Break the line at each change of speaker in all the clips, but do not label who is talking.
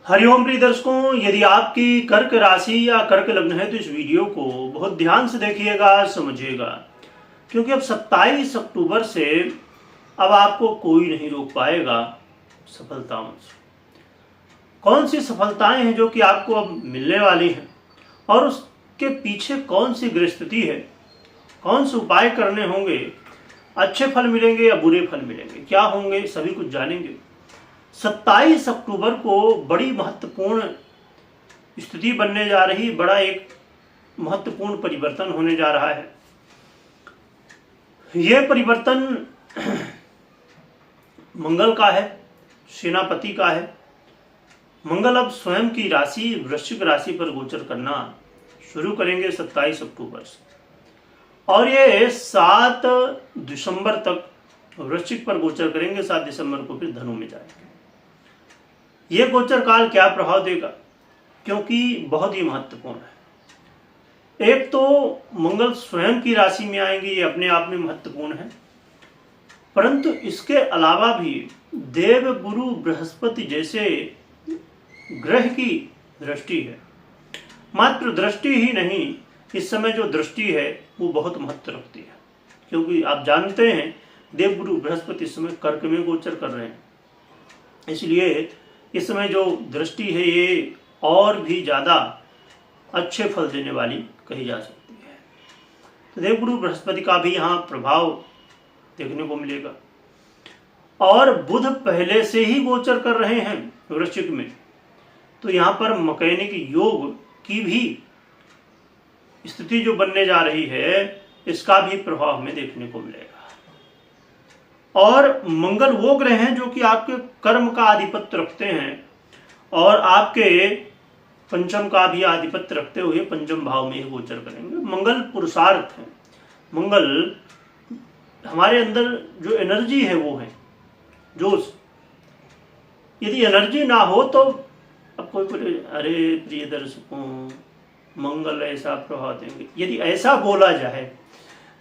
हरिओम प्रिय दर्शकों, यदि आपकी कर्क राशि या कर्क लग्न है तो इस वीडियो को बहुत ध्यान से देखिएगा, समझिएगा, क्योंकि अब 27 अक्टूबर से अब आपको कोई नहीं रोक पाएगा सफलताओं से। कौन सी सफलताएं हैं जो कि आपको अब मिलने वाली हैं और उसके पीछे कौन सी गृहस्थिति है, कौन से उपाय करने होंगे, अच्छे फल मिलेंगे या बुरे फल मिलेंगे, क्या होंगे, सभी कुछ जानेंगे। 27 अक्टूबर को बड़ी महत्वपूर्ण स्थिति बनने जा रही, बड़ा एक महत्वपूर्ण परिवर्तन होने जा रहा है। यह परिवर्तन मंगल का है, सेनापति का है। मंगल अब स्वयं की राशि वृश्चिक राशि पर गोचर करना शुरू करेंगे 27 अक्टूबर से, और ये 7 दिसंबर तक वृश्चिक पर गोचर करेंगे। 7 दिसंबर को फिर धनु में जाएंगे। ये गोचर काल क्या प्रभाव देगा, क्योंकि बहुत ही महत्वपूर्ण है। एक तो मंगल स्वयं की राशि में आएंगे, ये अपने आप में महत्वपूर्ण है, परंतु इसके अलावा भी देव गुरु बृहस्पति जैसे ग्रह की दृष्टि है। मात्र दृष्टि ही नहीं, इस समय जो दृष्टि है वो बहुत महत्व रखती है, क्योंकि आप जानते हैं देव गुरु बृहस्पति इस समय कर्क में गोचर कर रहे हैं। इसलिए इस समय जो दृष्टि है ये और भी ज़्यादा अच्छे फल देने वाली कही जा सकती है। तो देवगुरु बृहस्पति का भी यहाँ प्रभाव देखने को मिलेगा। और बुध पहले से ही गोचर कर रहे हैं वृश्चिक में, तो यहाँ पर मकैनिक योग की भी स्थिति जो बनने जा रही है, इसका भी प्रभाव हमें देखने को मिलेगा। और मंगल वो ग्रह हैं जो कि आपके कर्म का आधिपत्य रखते हैं और आपके पंचम का भी आधिपत्य रखते हुए पंचम भाव में ही गोचर करेंगे। मंगल पुरुषार्थ है। मंगल हमारे अंदर जो एनर्जी है वो है जोश। यदि एनर्जी ना हो तो अब कोई बोले अरे प्रिय दर्शकों मंगल ऐसा प्रभाव देंगे। यदि ऐसा बोला जाए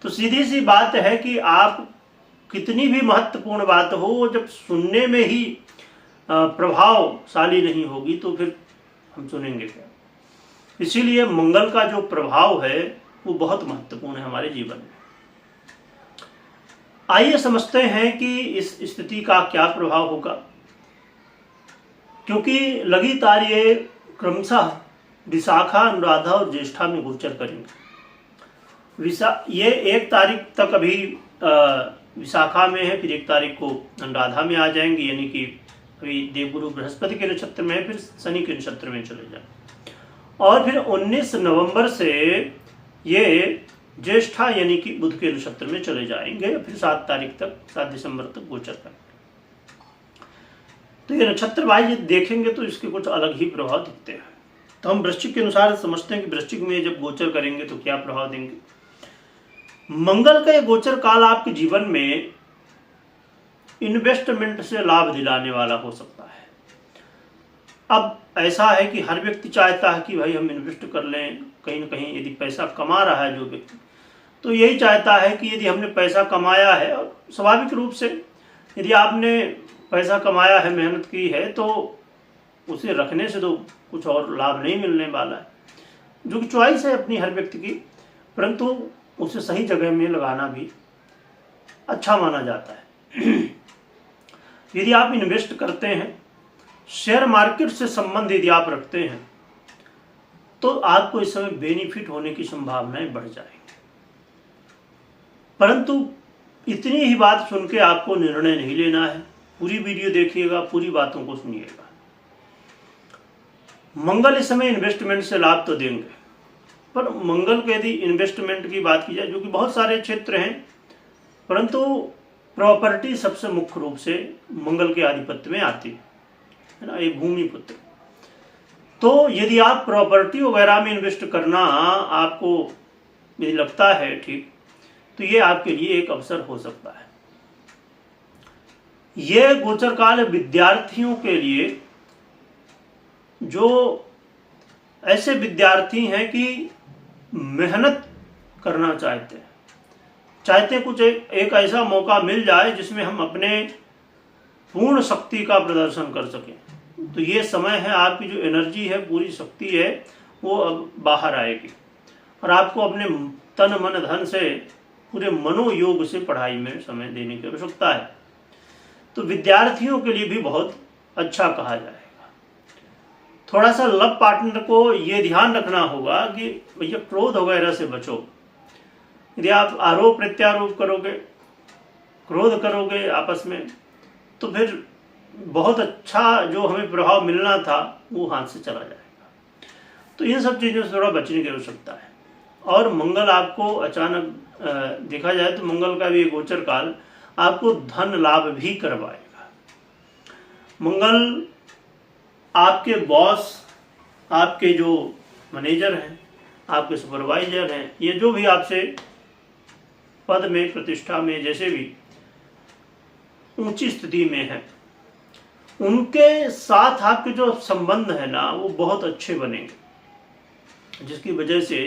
तो सीधी सी बात है कि आप कितनी भी महत्वपूर्ण बात हो, जब सुनने में ही प्रभावशाली नहीं होगी तो फिर हम सुनेंगे क्या। इसीलिए मंगल का जो प्रभाव है वो बहुत महत्वपूर्ण है हमारे जीवन में। आइए समझते हैं कि इस स्थिति का क्या प्रभाव होगा, क्योंकि लगातार ये क्रमशः विशाखा, अनुराधा और ज्येष्ठा में गोचर करेंगे। ये 1 तारीख तक अभी विशाखा में है, फिर 1 तारीख को अनुराधा में आ जाएंगे, यानी कि अभी देवगुरु बृहस्पति के नक्षत्र में है, फिर शनि के नक्षत्र में चले जाए, और फिर 19 नवंबर से ये ज्येष्ठा यानी कि बुध के नक्षत्र में चले जाएंगे, फिर 7 तारीख तक 7 दिसंबर तक गोचर करेंगे। तो ये नक्षत्र वाइज देखेंगे तो इसके कुछ अलग ही प्रभाव दिखते हैं। तो हम वृश्चिक के अनुसार समझते हैं कि वृश्चिक में जब गोचर करेंगे तो क्या प्रभाव देंगे। मंगल का ये गोचर काल आपके जीवन में इन्वेस्टमेंट से लाभ दिलाने वाला हो सकता है। अब ऐसा है कि हर व्यक्ति चाहता है कि भाई हम इन्वेस्ट कर लें कहीं ना कहीं। यदि पैसा कमा रहा है जो व्यक्ति, तो यही चाहता है कि यदि हमने पैसा कमाया है, और स्वाभाविक रूप से यदि आपने पैसा कमाया है, मेहनत की है, तो उसे रखने से तो कुछ और लाभ नहीं मिलने वाला है, जो कि चॉइस है अपनी हर व्यक्ति की, परंतु उसे सही जगह में लगाना भी अच्छा माना जाता है। यदि आप इन्वेस्ट करते हैं, शेयर मार्केट से संबंध यदि आप रखते हैं, तो आपको इस समय बेनिफिट होने की संभावनाएं बढ़ जाएंगी। परंतु इतनी ही बात सुन के आपको निर्णय नहीं लेना है। पूरी वीडियो देखिएगा, पूरी बातों को सुनिएगा। मंगल इस समय इन्वेस्टमेंट से लाभ तो देंगे, पर मंगल के यदि इन्वेस्टमेंट की बात की जाए, जो कि बहुत सारे क्षेत्र हैं, परंतु प्रॉपर्टी सबसे मुख्य रूप से मंगल के आधिपत्य में आती है ना, एक भूमि पुत्र। तो यदि आप प्रॉपर्टी वगैरह में इन्वेस्ट करना आपको यदि लगता है ठीक, तो ये आपके लिए एक अवसर हो सकता है। ये गोचर काल विद्यार्थियों के लिए, जो ऐसे विद्यार्थी हैं कि मेहनत करना चाहते हैं, कुछ एक ऐसा मौका मिल जाए जिसमें हम अपने पूर्ण शक्ति का प्रदर्शन कर सकें, तो ये समय है, आपकी जो एनर्जी है, पूरी शक्ति है, वो अब बाहर आएगी और आपको अपने तन मन धन से, पूरे मनोयोग से पढ़ाई में समय देने की आवश्यकता है। तो विद्यार्थियों के लिए भी बहुत अच्छा कहा जाएगा। थोड़ा सा लव पार्टनर को ये ध्यान रखना होगा कि भैया क्रोध वगैरह से बचो। यदि आप आरोप प्रत्यारोप करोगे, क्रोध करोगे आपस में, तो फिर बहुत अच्छा जो हमें प्रभाव मिलना था वो हाथ से चला जाएगा। तो इन सब चीज़ों से थोड़ा बचने की आवश्यकता है। और मंगल आपको अचानक देखा जाए तो मंगल का भी गोचर काल आपको धन लाभ भी करवाएगा। मंगल आपके बॉस, आपके जो मैनेजर हैं, आपके सुपरवाइजर हैं, ये जो भी आपसे पद में, प्रतिष्ठा में, जैसे भी ऊंची स्थिति में है, उनके साथ आपके जो संबंध है ना, वो बहुत अच्छे बनेंगे। जिसकी वजह से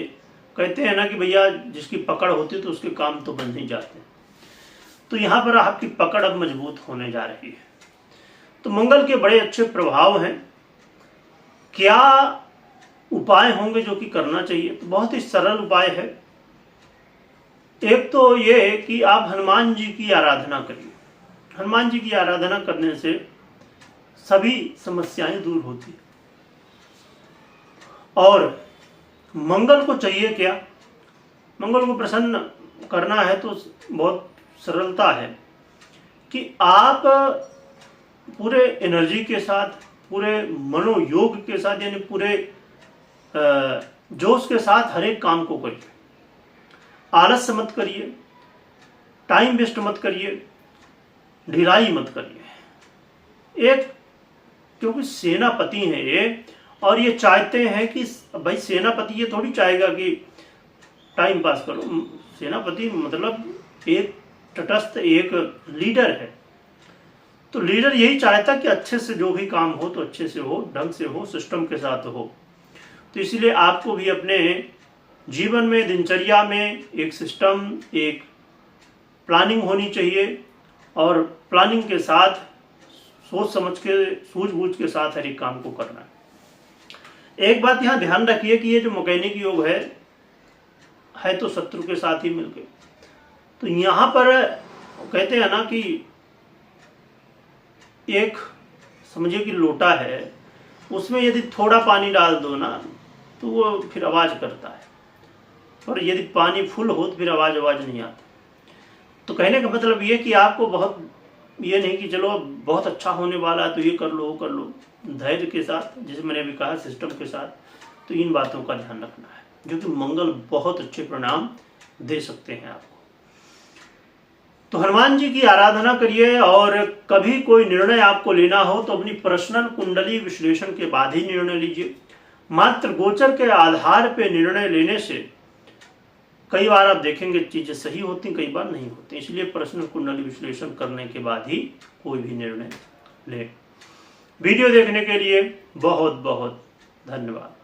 कहते हैं ना कि भैया जिसकी पकड़ होती है तो उसके काम तो बन ही जाते हैं। तो यहाँ पर आपकी पकड़ अब मजबूत होने जा रही है। तो मंगल के बड़े अच्छे प्रभाव हैं। क्या उपाय होंगे जो कि करना चाहिए? तो बहुत ही सरल उपाय है। एक तो ये कि आप हनुमान जी की आराधना करिए। हनुमान जी की आराधना करने से सभी समस्याएं दूर होती है। और मंगल को चाहिए क्या? मंगल को प्रसन्न करना है तो बहुत सरलता है कि आप पूरे एनर्जी के साथ, पूरे मनोयोग के साथ, यानी पूरे जोश के साथ हर एक काम को करिए। आलस्य मत करिए, टाइम वेस्ट मत करिए, ढिलाई मत करिए। एक क्योंकि सेनापति हैं ये, और ये चाहते हैं कि भाई सेनापति ये थोड़ी चाहेगा कि टाइम पास करो। सेनापति मतलब एक तटस्थ एक लीडर है। तो लीडर यही चाहता कि अच्छे से जो भी काम हो तो अच्छे से हो, ढंग से हो, सिस्टम के साथ हो। तो इसलिए आपको भी अपने जीवन में, दिनचर्या में एक सिस्टम, एक प्लानिंग होनी चाहिए और प्लानिंग के साथ सोच समझ के, सूझबूझ के साथ हर एक काम को करना है। एक बात यहाँ ध्यान रखिए कि ये जो मैकेनिक योग है तो शत्रु के साथ ही मिलके। तो यहाँ पर कहते हैं ना कि एक समझिए कि लोटा है, उसमें यदि थोड़ा पानी डाल दो ना तो वो फिर आवाज़ करता है, और यदि पानी फुल हो तो फिर आवाज़ नहीं आती। तो कहने का मतलब ये कि आपको बहुत ये नहीं कि चलो बहुत अच्छा होने वाला है तो ये कर लो वो कर लो, धैर्य के साथ, जैसे मैंने अभी कहा, सिस्टम के साथ। तो इन बातों का ध्यान रखना है, जो कि मंगल बहुत अच्छे परिणाम दे सकते हैं आपको। तो हनुमान जी की आराधना करिए, और कभी कोई निर्णय आपको लेना हो तो अपनी पर्सनल कुंडली विश्लेषण के बाद ही निर्णय लीजिए। मात्र गोचर के आधार पर निर्णय लेने से कई बार आप देखेंगे चीजें सही होती, कई बार नहीं होती। इसलिए पर्सनल कुंडली विश्लेषण करने के बाद ही कोई भी निर्णय ले। वीडियो देखने के लिए बहुत बहुत धन्यवाद।